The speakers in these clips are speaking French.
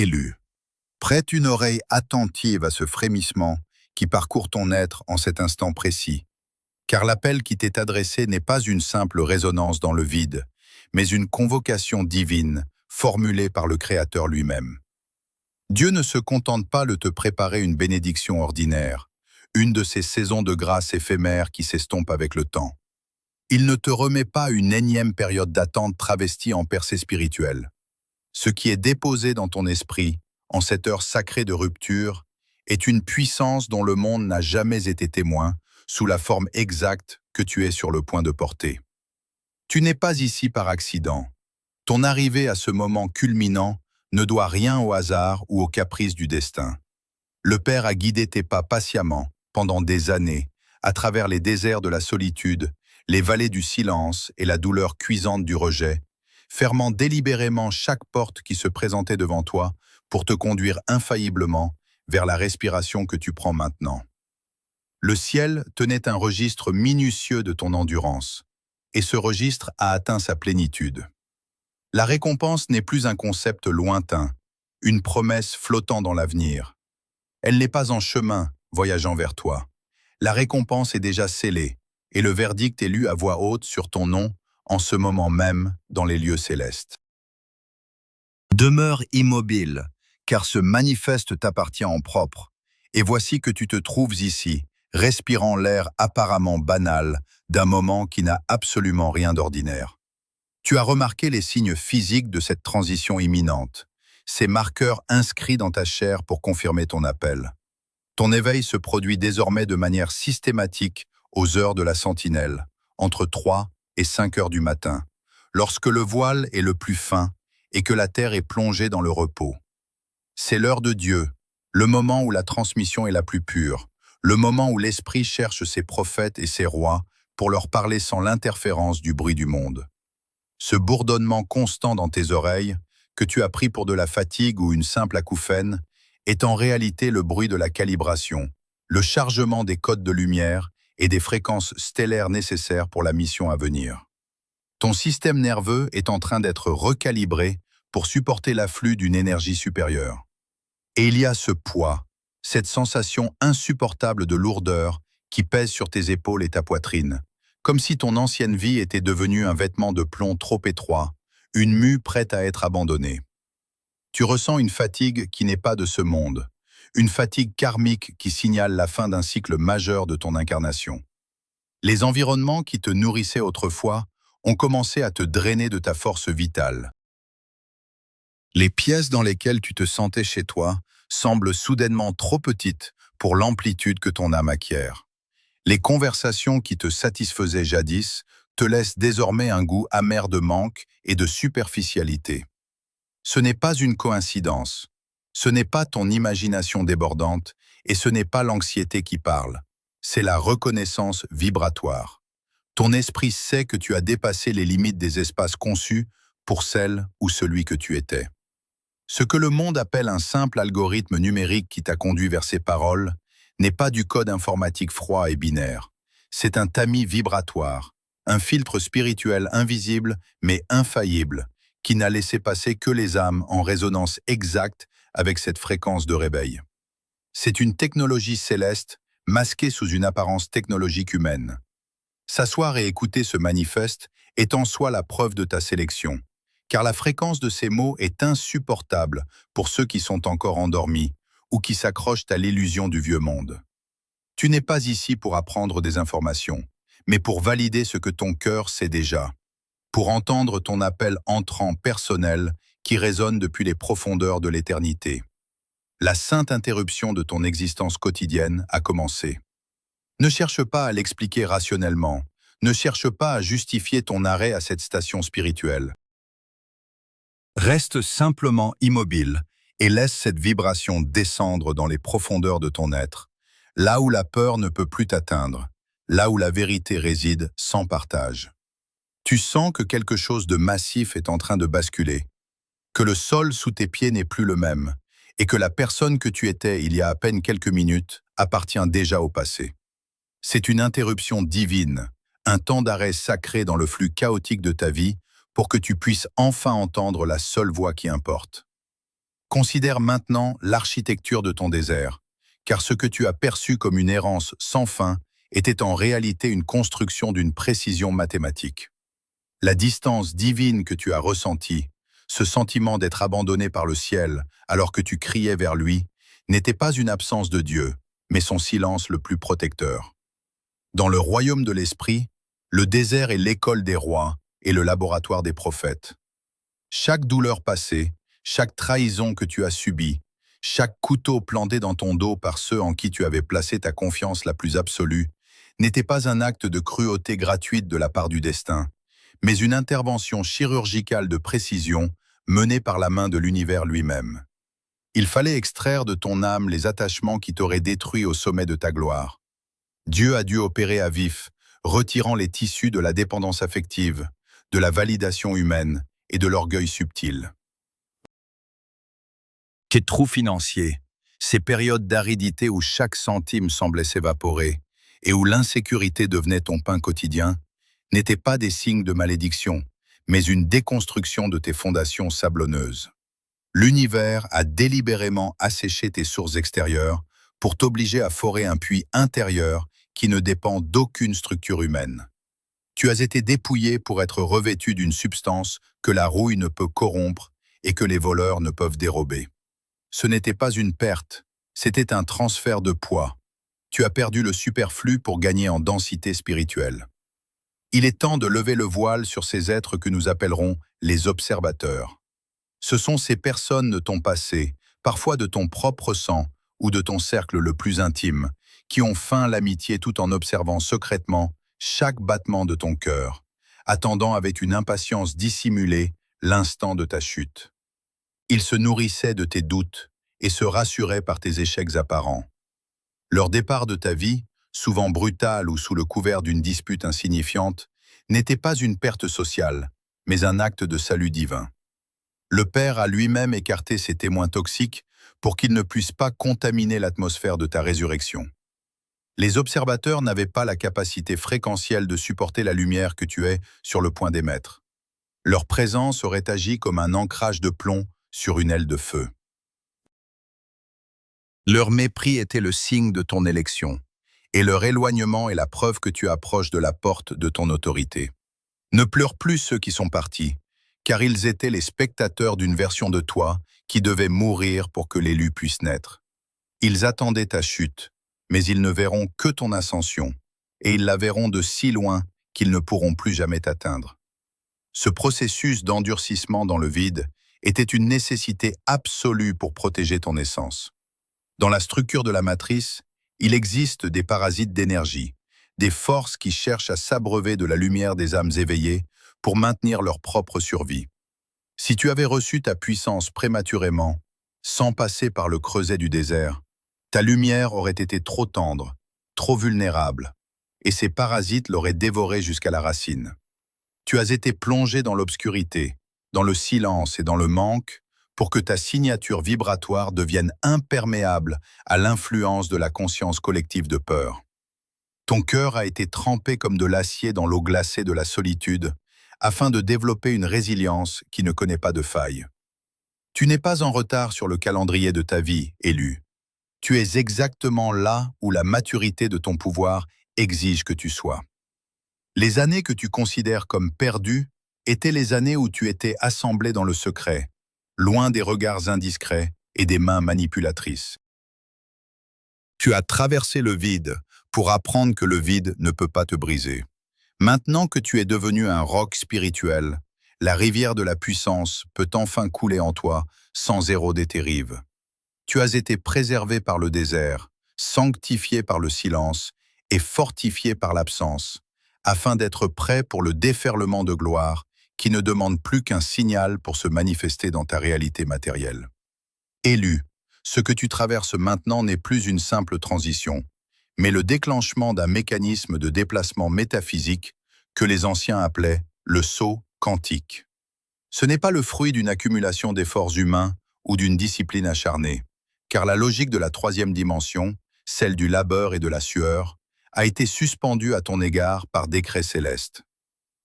élu. Prête une oreille attentive à ce frémissement qui parcourt ton être en cet instant précis, car l'appel qui t'est adressé n'est pas une simple résonance dans le vide, mais une convocation divine formulée par le Créateur lui-même. Dieu ne se contente pas de te préparer une bénédiction ordinaire, une de ces saisons de grâce éphémères qui s'estompent avec le temps. Il ne te remet pas une énième période d'attente travestie en percée spirituelle. Ce qui est déposé dans ton esprit, en cette heure sacrée de rupture, est une puissance dont le monde n'a jamais été témoin, sous la forme exacte que tu es sur le point de porter. Tu n'es pas ici par accident. Ton arrivée à ce moment culminant ne doit rien au hasard ou aux caprices du destin. Le Père a guidé tes pas patiemment, pendant des années, à travers les déserts de la solitude, les vallées du silence et la douleur cuisante du rejet, fermant délibérément chaque porte qui se présentait devant toi pour te conduire infailliblement vers la respiration que tu prends maintenant. Le ciel tenait un registre minutieux de ton endurance, et ce registre a atteint sa plénitude. La récompense n'est plus un concept lointain, une promesse flottant dans l'avenir. Elle n'est pas en chemin, voyageant vers toi. La récompense est déjà scellée, et le verdict est lu à voix haute sur ton nom, en ce moment même, dans les lieux célestes. Demeure immobile, car ce manifeste t'appartient en propre, et voici que tu te trouves ici, respirant l'air apparemment banal d'un moment qui n'a absolument rien d'ordinaire. Tu as remarqué les signes physiques de cette transition imminente, ces marqueurs inscrits dans ta chair pour confirmer ton appel. Ton éveil se produit désormais de manière systématique aux heures de la sentinelle, entre 3 et 5 heures du matin, lorsque le voile est le plus fin et que la terre est plongée dans le repos. C'est l'heure de Dieu, le moment où la transmission est la plus pure, le moment où l'Esprit cherche ses prophètes et ses rois pour leur parler sans l'interférence du bruit du monde. Ce bourdonnement constant dans tes oreilles, que tu as pris pour de la fatigue ou une simple acouphène, est en réalité le bruit de la calibration, le chargement des codes de lumière et des fréquences stellaires nécessaires pour la mission à venir. Ton système nerveux est en train d'être recalibré pour supporter l'afflux d'une énergie supérieure. Et il y a ce poids, cette sensation insupportable de lourdeur qui pèse sur tes épaules et ta poitrine, comme si ton ancienne vie était devenue un vêtement de plomb trop étroit, une mue prête à être abandonnée. Tu ressens une fatigue qui n'est pas de ce monde, une fatigue karmique qui signale la fin d'un cycle majeur de ton incarnation. Les environnements qui te nourrissaient autrefois ont commencé à te drainer de ta force vitale. Les pièces dans lesquelles tu te sentais chez toi semblent soudainement trop petites pour l'amplitude que ton âme acquiert. Les conversations qui te satisfaisaient jadis te laissent désormais un goût amer de manque et de superficialité. Ce n'est pas une coïncidence, ce n'est pas ton imagination débordante et ce n'est pas l'anxiété qui parle, c'est la reconnaissance vibratoire. Ton esprit sait que tu as dépassé les limites des espaces conçus pour celle ou celui que tu étais. Ce que le monde appelle un simple algorithme numérique qui t'a conduit vers ces paroles n'est pas du code informatique froid et binaire. C'est un tamis vibratoire, un filtre spirituel invisible mais infaillible, qui n'a laissé passer que les âmes en résonance exacte avec cette fréquence de réveil. C'est une technologie céleste masquée sous une apparence technologique humaine. S'asseoir et écouter ce manifeste est en soi la preuve de ta sélection, car la fréquence de ces mots est insupportable pour ceux qui sont encore endormis ou qui s'accrochent à l'illusion du vieux monde. Tu n'es pas ici pour apprendre des informations, mais pour valider ce que ton cœur sait déjà, pour entendre ton appel entrant personnel qui résonne depuis les profondeurs de l'éternité. La sainte interruption de ton existence quotidienne a commencé. Ne cherche pas à l'expliquer rationnellement, ne cherche pas à justifier ton arrêt à cette station spirituelle. Reste simplement immobile et laisse cette vibration descendre dans les profondeurs de ton être, là où la peur ne peut plus t'atteindre, là où la vérité réside sans partage. Tu sens que quelque chose de massif est en train de basculer, que le sol sous tes pieds n'est plus le même, et que la personne que tu étais il y a à peine quelques minutes appartient déjà au passé. C'est une interruption divine, un temps d'arrêt sacré dans le flux chaotique de ta vie pour que tu puisses enfin entendre la seule voix qui importe. Considère maintenant l'architecture de ton désert, car ce que tu as perçu comme une errance sans fin était en réalité une construction d'une précision mathématique. La distance divine que tu as ressentie, ce sentiment d'être abandonné par le ciel alors que tu criais vers lui, n'était pas une absence de Dieu, mais son silence le plus protecteur. Dans le royaume de l'esprit, le désert est l'école des rois et le laboratoire des prophètes. Chaque douleur passée, chaque trahison que tu as subie, chaque couteau planté dans ton dos par ceux en qui tu avais placé ta confiance la plus absolue, n'était pas un acte de cruauté gratuite de la part du destin, mais une intervention chirurgicale de précision menée par la main de l'univers lui-même. Il fallait extraire de ton âme les attachements qui t'auraient détruit au sommet de ta gloire. Dieu a dû opérer à vif, retirant les tissus de la dépendance affective, de la validation humaine et de l'orgueil subtil. Tes trous financiers, ces périodes d'aridité où chaque centime semblait s'évaporer et où l'insécurité devenait ton pain quotidien, n'étaient pas des signes de malédiction, mais une déconstruction de tes fondations sablonneuses. L'univers a délibérément asséché tes sources extérieures pour t'obliger à forer un puits intérieur qui ne dépend d'aucune structure humaine. Tu as été dépouillé pour être revêtu d'une substance que la rouille ne peut corrompre et que les voleurs ne peuvent dérober. Ce n'était pas une perte, c'était un transfert de poids. Tu as perdu le superflu pour gagner en densité spirituelle. Il est temps de lever le voile sur ces êtres que nous appellerons les observateurs. Ce sont ces personnes de ton passé, parfois de ton propre sang ou de ton cercle le plus intime, qui ont feint l'amitié tout en observant secrètement chaque battement de ton cœur, attendant avec une impatience dissimulée l'instant de ta chute. Ils se nourrissaient de tes doutes et se rassuraient par tes échecs apparents. Leur départ de ta vie, souvent brutal ou sous le couvert d'une dispute insignifiante, n'était pas une perte sociale, mais un acte de salut divin. Le Père a lui-même écarté ces témoins toxiques pour qu'ils ne puissent pas contaminer l'atmosphère de ta résurrection. Les observateurs n'avaient pas la capacité fréquentielle de supporter la lumière que tu es sur le point d'émettre. Leur présence aurait agi comme un ancrage de plomb sur une aile de feu. Leur mépris était le signe de ton élection, et leur éloignement est la preuve que tu approches de la porte de ton autorité. Ne pleure plus ceux qui sont partis, car ils étaient les spectateurs d'une version de toi qui devait mourir pour que l'élu puisse naître. Ils attendaient ta chute, mais ils ne verront que ton ascension, et ils la verront de si loin qu'ils ne pourront plus jamais t'atteindre. Ce processus d'endurcissement dans le vide était une nécessité absolue pour protéger ton essence. Dans la structure de la matrice, il existe des parasites d'énergie, des forces qui cherchent à s'abreuver de la lumière des âmes éveillées pour maintenir leur propre survie. Si tu avais reçu ta puissance prématurément, sans passer par le creuset du désert, ta lumière aurait été trop tendre, trop vulnérable, et ces parasites l'auraient dévorée jusqu'à la racine. Tu as été plongé dans l'obscurité, dans le silence et dans le manque, pour que ta signature vibratoire devienne imperméable à l'influence de la conscience collective de peur. Ton cœur a été trempé comme de l'acier dans l'eau glacée de la solitude, afin de développer une résilience qui ne connaît pas de faille. Tu n'es pas en retard sur le calendrier de ta vie, élu. Tu es exactement là où la maturité de ton pouvoir exige que tu sois. Les années que tu considères comme perdues étaient les années où tu étais assemblé dans le secret, loin des regards indiscrets et des mains manipulatrices. Tu as traversé le vide pour apprendre que le vide ne peut pas te briser. Maintenant que tu es devenu un roc spirituel, la rivière de la puissance peut enfin couler en toi sans éroder tes rives. Tu as été préservé par le désert, sanctifié par le silence et fortifié par l'absence, afin d'être prêt pour le déferlement de gloire qui ne demande plus qu'un signal pour se manifester dans ta réalité matérielle. Élu, ce que tu traverses maintenant n'est plus une simple transition, mais le déclenchement d'un mécanisme de déplacement métaphysique que les anciens appelaient le saut quantique. Ce n'est pas le fruit d'une accumulation d'efforts humains ou d'une discipline acharnée, car la logique de la troisième dimension, celle du labeur et de la sueur, a été suspendue à ton égard par décret céleste.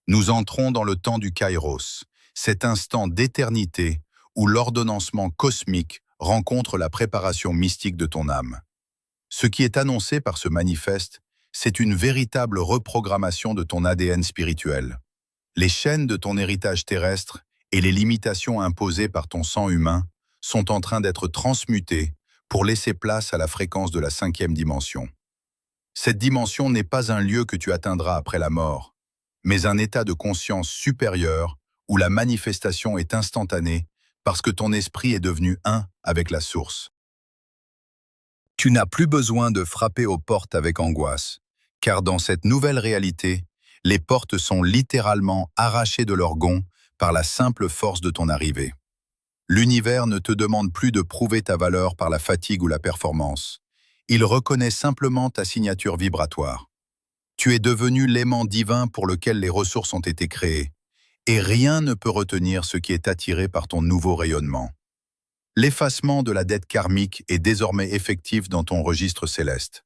Nous entrons dans le temps du Kairos, cet instant d'éternité où l'ordonnancement cosmique rencontre la préparation mystique de ton âme. Ce qui est annoncé par ce manifeste, c'est une véritable reprogrammation de ton ADN spirituel. Les chaînes de ton héritage terrestre et les limitations imposées par ton sang humain sont en train d'être transmutées pour laisser place à la fréquence de la 5e dimension. Cette dimension n'est pas un lieu que tu atteindras après la mort, mais un état de conscience supérieur où la manifestation est instantanée parce que ton esprit est devenu un avec la source. Tu n'as plus besoin de frapper aux portes avec angoisse, car dans cette nouvelle réalité, les portes sont littéralement arrachées de leur gonds par la simple force de ton arrivée. L'univers ne te demande plus de prouver ta valeur par la fatigue ou la performance. Il reconnaît simplement ta signature vibratoire. Tu es devenu l'aimant divin pour lequel les ressources ont été créées, et rien ne peut retenir ce qui est attiré par ton nouveau rayonnement. L'effacement de la dette karmique est désormais effectif dans ton registre céleste.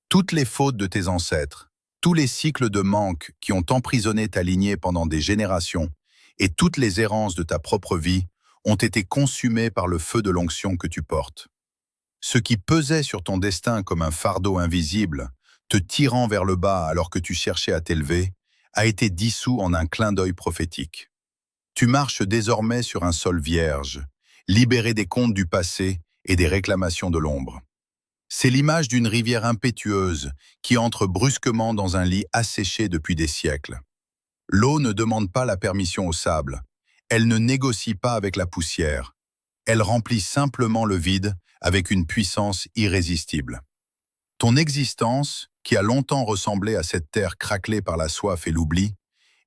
Toutes les fautes de tes ancêtres, tous les cycles de manque qui ont emprisonné ta lignée pendant des générations et toutes les errances de ta propre vie ont été consumés par le feu de l'onction que tu portes. Ce qui pesait sur ton destin comme un fardeau invisible, te tirant vers le bas alors que tu cherchais à t'élever, a été dissous en un clin d'œil prophétique. Tu marches désormais sur un sol vierge, libéré des comptes du passé et des réclamations de l'ombre. C'est l'image d'une rivière impétueuse qui entre brusquement dans un lit asséché depuis des siècles. L'eau ne demande pas la permission au sable, elle ne négocie pas avec la poussière, elle remplit simplement le vide avec une puissance irrésistible. Ton existence, qui a longtemps ressemblé à cette terre craquelée par la soif et l'oubli,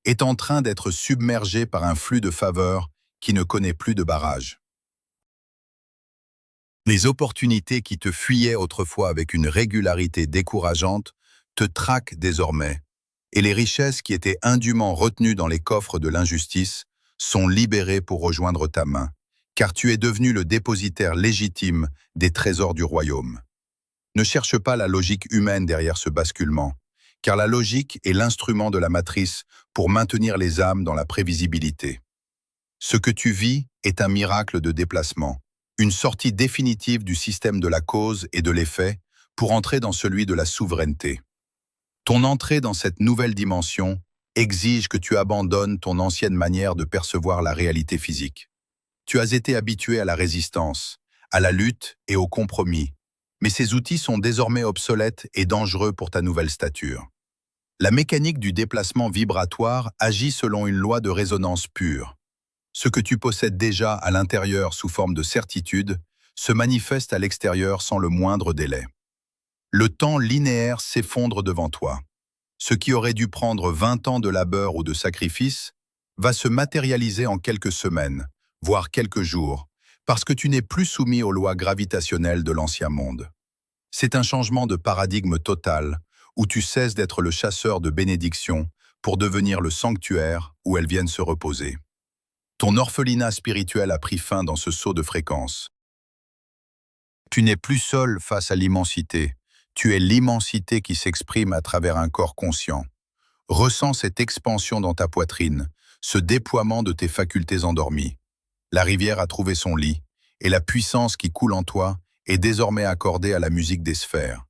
est en train d'être submergée par un flux de faveur qui ne connaît plus de barrage. Les opportunités qui te fuyaient autrefois avec une régularité décourageante te traquent désormais, et les richesses qui étaient indûment retenues dans les coffres de l'injustice sont libérées pour rejoindre ta main, car tu es devenu le dépositaire légitime des trésors du royaume. Ne cherche pas la logique humaine derrière ce basculement, car la logique est l'instrument de la matrice pour maintenir les âmes dans la prévisibilité. Ce que tu vis est un miracle de déplacement, une sortie définitive du système de la cause et de l'effet pour entrer dans celui de la souveraineté. Ton entrée dans cette nouvelle dimension exige que tu abandonnes ton ancienne manière de percevoir la réalité physique. Tu as été habitué à la résistance, à la lutte et au compromis, mais ces outils sont désormais obsolètes et dangereux pour ta nouvelle stature. La mécanique du déplacement vibratoire agit selon une loi de résonance pure. Ce que tu possèdes déjà à l'intérieur sous forme de certitude se manifeste à l'extérieur sans le moindre délai. Le temps linéaire s'effondre devant toi. Ce qui aurait dû prendre 20 ans de labeur ou de sacrifice va se matérialiser en quelques semaines, voire quelques jours, parce que tu n'es plus soumis aux lois gravitationnelles de l'ancien monde. C'est un changement de paradigme total, où tu cesses d'être le chasseur de bénédictions pour devenir le sanctuaire où elles viennent se reposer. Ton orphelinat spirituel a pris fin dans ce saut de fréquence. Tu n'es plus seul face à l'immensité, tu es l'immensité qui s'exprime à travers un corps conscient. Ressens cette expansion dans ta poitrine, ce déploiement de tes facultés endormies. La rivière a trouvé son lit, et la puissance qui coule en toi est désormais accordée à la musique des sphères.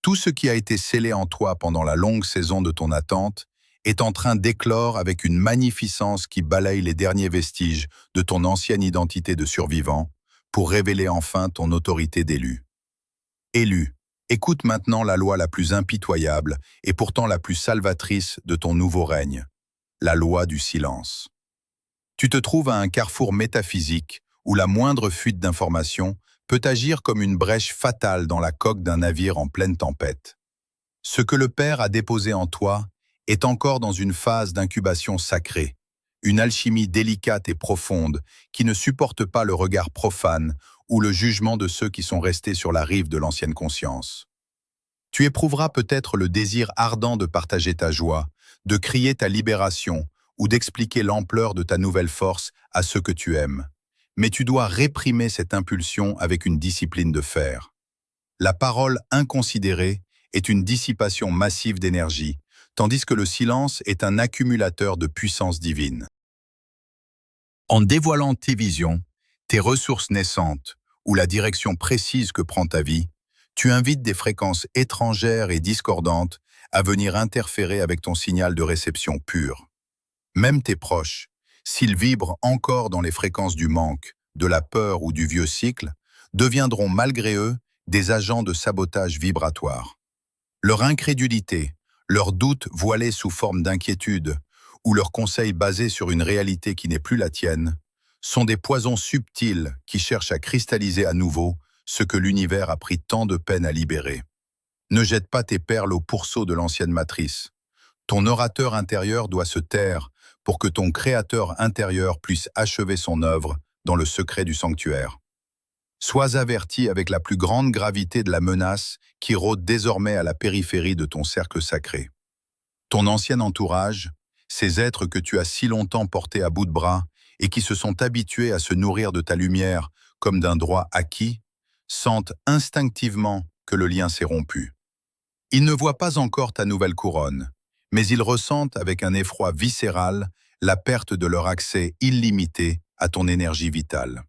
Tout ce qui a été scellé en toi pendant la longue saison de ton attente est en train d'éclore avec une magnificence qui balaye les derniers vestiges de ton ancienne identité de survivant pour révéler enfin ton autorité d'élu. Élu, écoute maintenant la loi la plus impitoyable et pourtant la plus salvatrice de ton nouveau règne, la loi du silence. Tu te trouves à un carrefour métaphysique où la moindre fuite d'information peut agir comme une brèche fatale dans la coque d'un navire en pleine tempête. Ce que le Père a déposé en toi est encore dans une phase d'incubation sacrée, une alchimie délicate et profonde qui ne supporte pas le regard profane ou le jugement de ceux qui sont restés sur la rive de l'ancienne conscience. Tu éprouveras peut-être le désir ardent de partager ta joie, de crier ta libération ou d'expliquer l'ampleur de ta nouvelle force à ceux que tu aimes. Mais tu dois réprimer cette impulsion avec une discipline de fer. La parole inconsidérée est une dissipation massive d'énergie, tandis que le silence est un accumulateur de puissance divine. En dévoilant tes visions, tes ressources naissantes ou la direction précise que prend ta vie, tu invites des fréquences étrangères et discordantes à venir interférer avec ton signal de réception pur. Même tes proches, s'ils vibrent encore dans les fréquences du manque, de la peur ou du vieux cycle, deviendront malgré eux des agents de sabotage vibratoire. Leur incrédulité, leurs doutes voilés sous forme d'inquiétude ou leurs conseils basés sur une réalité qui n'est plus la tienne, sont des poisons subtils qui cherchent à cristalliser à nouveau ce que l'univers a pris tant de peine à libérer. Ne jette pas tes perles au pourceau de l'ancienne matrice. Ton orateur intérieur doit se taire pour que ton créateur intérieur puisse achever son œuvre dans le secret du sanctuaire. Sois averti avec la plus grande gravité de la menace qui rôde désormais à la périphérie de ton cercle sacré. Ton ancien entourage, ces êtres que tu as si longtemps portés à bout de bras et qui se sont habitués à se nourrir de ta lumière comme d'un droit acquis, sentent instinctivement que le lien s'est rompu. Ils ne voient pas encore ta nouvelle couronne, mais ils ressentent avec un effroi viscéral la perte de leur accès illimité à ton énergie vitale.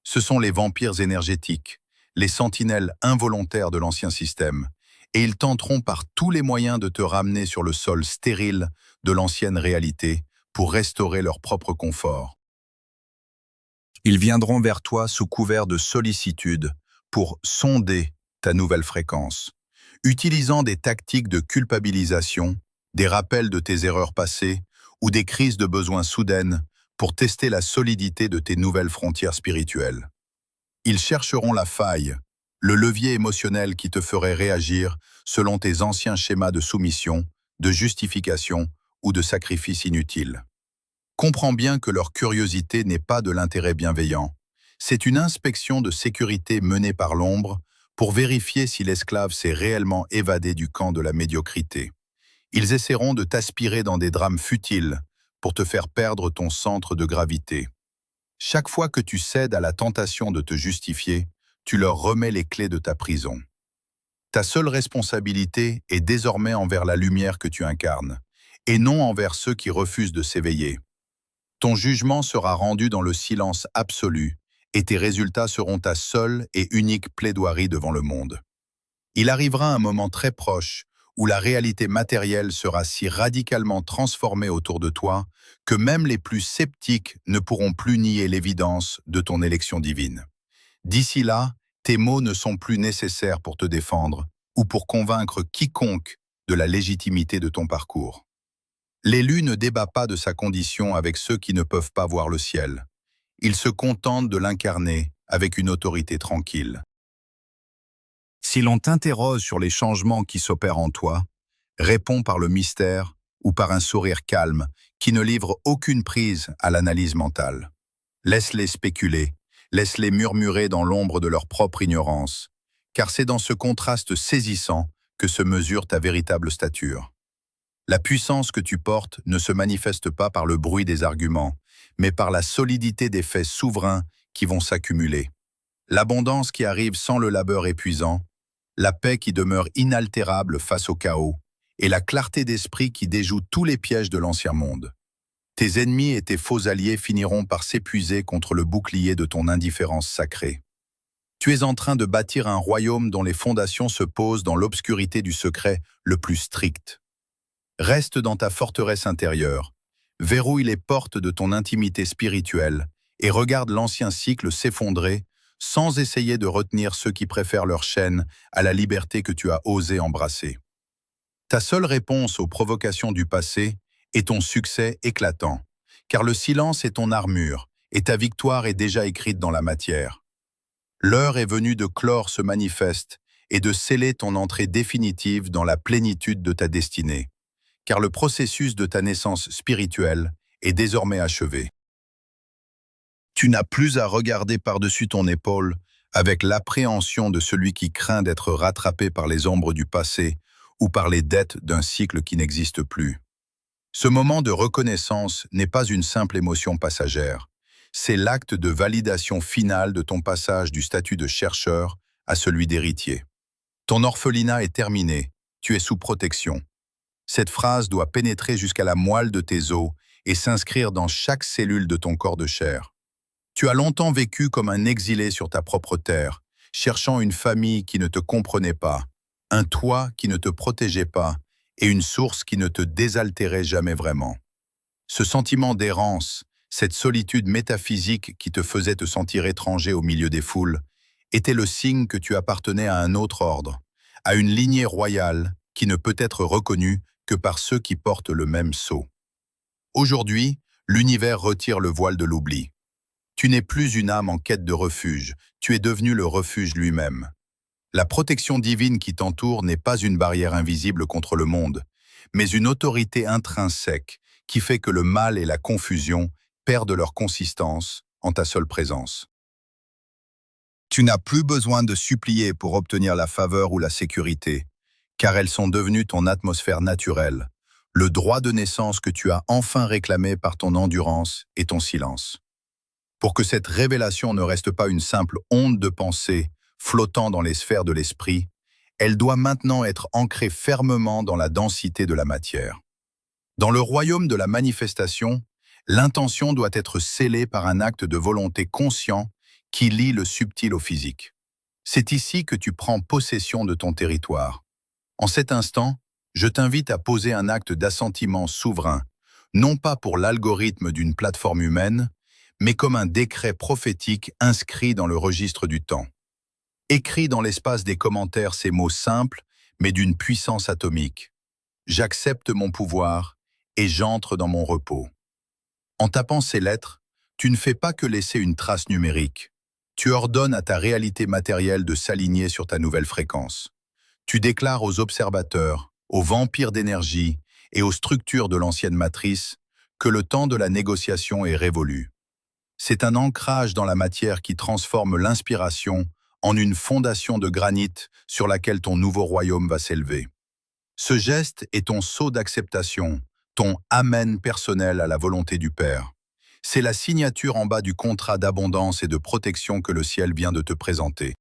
Ce sont les vampires énergétiques, les sentinelles involontaires de l'ancien système, et ils tenteront par tous les moyens de te ramener sur le sol stérile de l'ancienne réalité pour restaurer leur propre confort. Ils viendront vers toi sous couvert de sollicitude pour sonder ta nouvelle fréquence, utilisant des tactiques de culpabilisation, des rappels de tes erreurs passées ou des crises de besoin soudaines pour tester la solidité de tes nouvelles frontières spirituelles. Ils chercheront la faille, le levier émotionnel qui te ferait réagir selon tes anciens schémas de soumission, de justification ou de sacrifice inutile. Comprends bien que leur curiosité n'est pas de l'intérêt bienveillant. C'est une inspection de sécurité menée par l'ombre pour vérifier si l'esclave s'est réellement évadé du camp de la médiocrité. Ils essaieront de t'aspirer dans des drames futiles pour te faire perdre ton centre de gravité. Chaque fois que tu cèdes à la tentation de te justifier, tu leur remets les clés de ta prison. Ta seule responsabilité est désormais envers la lumière que tu incarnes, et non envers ceux qui refusent de s'éveiller. Ton jugement sera rendu dans le silence absolu, et tes résultats seront ta seule et unique plaidoirie devant le monde. Il arrivera un moment très proche où la réalité matérielle sera si radicalement transformée autour de toi que même les plus sceptiques ne pourront plus nier l'évidence de ton élection divine. D'ici là, tes mots ne sont plus nécessaires pour te défendre ou pour convaincre quiconque de la légitimité de ton parcours. L'élu ne débat pas de sa condition avec ceux qui ne peuvent pas voir le ciel. Il se contente de l'incarner avec une autorité tranquille. Si l'on t'interroge sur les changements qui s'opèrent en toi, réponds par le mystère ou par un sourire calme qui ne livre aucune prise à l'analyse mentale. Laisse-les spéculer, laisse-les murmurer dans l'ombre de leur propre ignorance, car c'est dans ce contraste saisissant que se mesure ta véritable stature. La puissance que tu portes ne se manifeste pas par le bruit des arguments, mais par la solidité des faits souverains qui vont s'accumuler. L'abondance qui arrive sans le labeur épuisant, la paix qui demeure inaltérable face au chaos, et la clarté d'esprit qui déjoue tous les pièges de l'ancien monde. Tes ennemis et tes faux alliés finiront par s'épuiser contre le bouclier de ton indifférence sacrée. Tu es en train de bâtir un royaume dont les fondations se posent dans l'obscurité du secret le plus strict. Reste dans ta forteresse intérieure, verrouille les portes de ton intimité spirituelle et regarde l'ancien cycle s'effondrer sans essayer de retenir ceux qui préfèrent leur chaîne à la liberté que tu as osé embrasser. Ta seule réponse aux provocations du passé est ton succès éclatant, car le silence est ton armure et ta victoire est déjà écrite dans la matière. L'heure est venue de clore ce manifeste et de sceller ton entrée définitive dans la plénitude de ta destinée, car le processus de ta naissance spirituelle est désormais achevé. Tu n'as plus à regarder par-dessus ton épaule avec l'appréhension de celui qui craint d'être rattrapé par les ombres du passé ou par les dettes d'un cycle qui n'existe plus. Ce moment de reconnaissance n'est pas une simple émotion passagère, c'est l'acte de validation finale de ton passage du statut de chercheur à celui d'héritier. Ton orphelinat est terminé, tu es sous protection. Cette phrase doit pénétrer jusqu'à la moelle de tes os et s'inscrire dans chaque cellule de ton corps de chair. Tu as longtemps vécu comme un exilé sur ta propre terre, cherchant une famille qui ne te comprenait pas, un toit qui ne te protégeait pas et une source qui ne te désaltérait jamais vraiment. Ce sentiment d'errance, cette solitude métaphysique qui te faisait te sentir étranger au milieu des foules, était le signe que tu appartenais à un autre ordre, à une lignée royale qui ne peut être reconnue que par ceux qui portent le même sceau. Aujourd'hui, l'univers retire le voile de l'oubli. Tu n'es plus une âme en quête de refuge, tu es devenu le refuge lui-même. La protection divine qui t'entoure n'est pas une barrière invisible contre le monde, mais une autorité intrinsèque qui fait que le mal et la confusion perdent leur consistance en ta seule présence. Tu n'as plus besoin de supplier pour obtenir la faveur ou la sécurité, car elles sont devenues ton atmosphère naturelle, le droit de naissance que tu as enfin réclamé par ton endurance et ton silence. Pour que cette révélation ne reste pas une simple onde de pensée flottant dans les sphères de l'esprit, elle doit maintenant être ancrée fermement dans la densité de la matière. Dans le royaume de la manifestation, l'intention doit être scellée par un acte de volonté conscient qui lie le subtil au physique. C'est ici que tu prends possession de ton territoire. En cet instant, je t'invite à poser un acte d'assentiment souverain, non pas pour l'algorithme d'une plateforme humaine, mais comme un décret prophétique inscrit dans le registre du temps. Écris dans l'espace des commentaires ces mots simples, mais d'une puissance atomique. J'accepte mon pouvoir et j'entre dans mon repos. En tapant ces lettres, tu ne fais pas que laisser une trace numérique. Tu ordonnes à ta réalité matérielle de s'aligner sur ta nouvelle fréquence. Tu déclares aux observateurs, aux vampires d'énergie et aux structures de l'ancienne matrice que le temps de la négociation est révolu. C'est un ancrage dans la matière qui transforme l'inspiration en une fondation de granit sur laquelle ton nouveau royaume va s'élever. Ce geste est ton sceau d'acceptation, ton amen personnel à la volonté du Père. C'est la signature en bas du contrat d'abondance et de protection que le ciel vient de te présenter.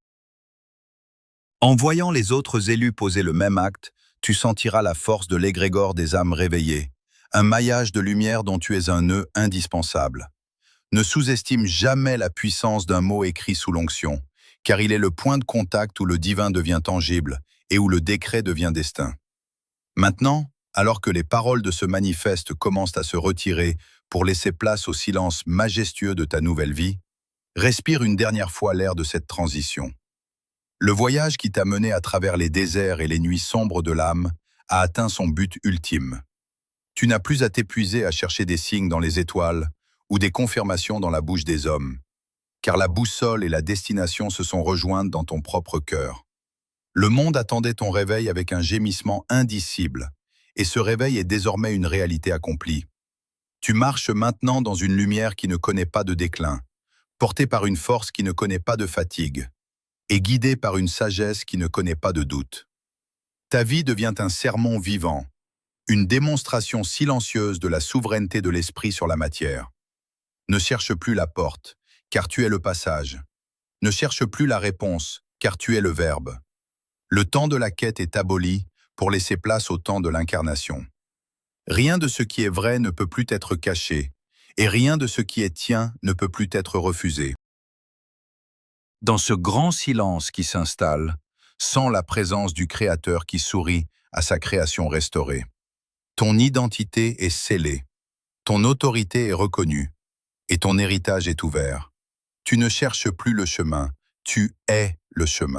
En voyant les autres élus poser le même acte, tu sentiras la force de l'égrégore des âmes réveillées, un maillage de lumière dont tu es un nœud indispensable. Ne sous-estime jamais la puissance d'un mot écrit sous l'onction, car il est le point de contact où le divin devient tangible et où le décret devient destin. Maintenant, alors que les paroles de ce manifeste commencent à se retirer pour laisser place au silence majestueux de ta nouvelle vie, respire une dernière fois l'air de cette transition. Le voyage qui t'a mené à travers les déserts et les nuits sombres de l'âme a atteint son but ultime. Tu n'as plus à t'épuiser à chercher des signes dans les étoiles ou des confirmations dans la bouche des hommes, car la boussole et la destination se sont rejointes dans ton propre cœur. Le monde attendait ton réveil avec un gémissement indicible, et ce réveil est désormais une réalité accomplie. Tu marches maintenant dans une lumière qui ne connaît pas de déclin, portée par une force qui ne connaît pas de fatigue, et guidée par une sagesse qui ne connaît pas de doute. Ta vie devient un sermon vivant, une démonstration silencieuse de la souveraineté de l'esprit sur la matière. Ne cherche plus la porte, car tu es le passage. Ne cherche plus la réponse, car tu es le verbe. Le temps de la quête est aboli pour laisser place au temps de l'incarnation. Rien de ce qui est vrai ne peut plus être caché, et rien de ce qui est tien ne peut plus être refusé. Dans ce grand silence qui s'installe, sens la présence du Créateur qui sourit à sa création restaurée. Ton identité est scellée, ton autorité est reconnue, et ton héritage est ouvert. Tu ne cherches plus le chemin, tu es le chemin.